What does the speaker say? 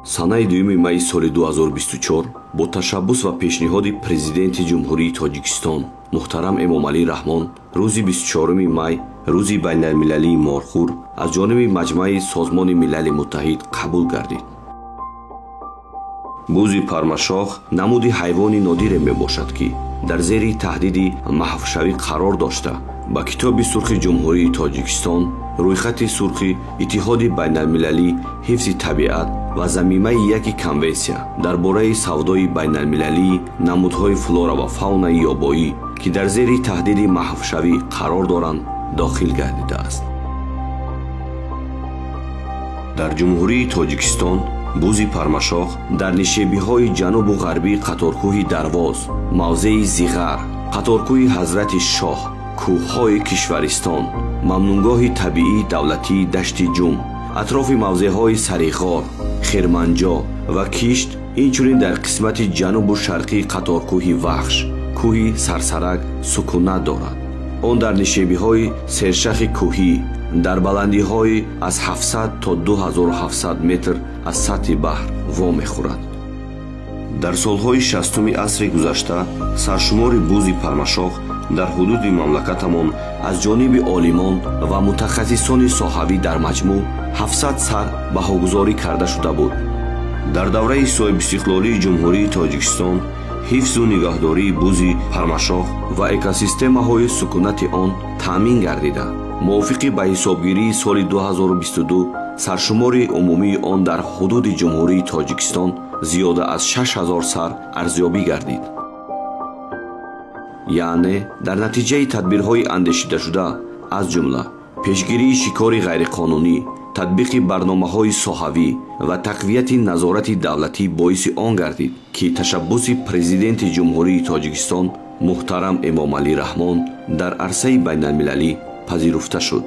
санаи 2 майи соли 2024 бо ташаббус ва пешниҳоди президенти ҷумҳурии Тоҷикистон муҳтарам Эмомалӣ Раҳмон рӯзи 24 май рӯзи байналмилалии морхӯр аз ҷониби Маҷмаи Созмони Милали Муттаҳид қабул гардид. бузи пармашох намуди ҳайвони нодире мебошад, ки дар зери таҳдиди маҳвшавӣ қарор дошта ба китоби сурхи ҷумҳурии Тоҷикистон, рӯйхати сурхи Иттиҳоди байналмилалӣ ҳифзи табиат ва замимаи яки конвенсия дар бораи савдои байналмилалии намудҳои флора ва фаунаи ёбоӣ, ки дар зери таҳдиди маҳвшавӣ қарор доранд, дохил гардидааст. дар ҷумҳурии Тоҷикистон бузи пармашох дар нишебиҳои ҷанубу ғарбии қаторкӯҳи Дарвоз, мавзеи Зиғар, қаторкӯҳи Ҳазрати Шоҳ, кӯҳҳои Кишваристон, мамнунгоҳи табиии давлатии Дашти Ҷум, атрофи мавзеъҳои Сариғор, Хирманҷо ва Кишт, инчунин дар қисмати ҷанубу шарқии қаторкӯҳи Вахш, кӯҳи Сарсарак сукунат дорад. он дар нишебиҳои сершахи кӯҳӣ дар баландиҳои аз 700 то 2700 метр аз сатҳи баҳр вомехӯрад. дар солҳои 60-уми асри гузашта саршумори бузи пармашох дар ҳудуди мамлакатамон аз ҷониби олимон ва мутахассисони соҳавӣ дар маҷмӯъ 700 сар баҳогузорӣ карда шуда буд. дар давраи соҳибистиқлолии ҷумҳурии Тоҷикистон ҳифзу нигаҳдории бузи пармашох ва экосистемаҳои сукунати он таъмин гардида, мувофиқи ба ҳисобгирии соли 2022 саршумори умумии он дар ҳудуди ҷумҳурии Тоҷикистон зиёда аз 6000 сар арзёбӣ гардид. яъне дар натиҷаи тадбирҳои андешидашуда, аз ҷумла пешгирии шикори ғайриқонунӣ, татбиқи барномаҳои соҳавӣ ва тақвияти назорати давлатӣ боиси он гардид, ки ташаббуси президенти ҷумҳурии Тоҷикистон муҳтарам Эмомалӣ Раҳмон дар арсаи байналмилалӣ пазируфта шуд.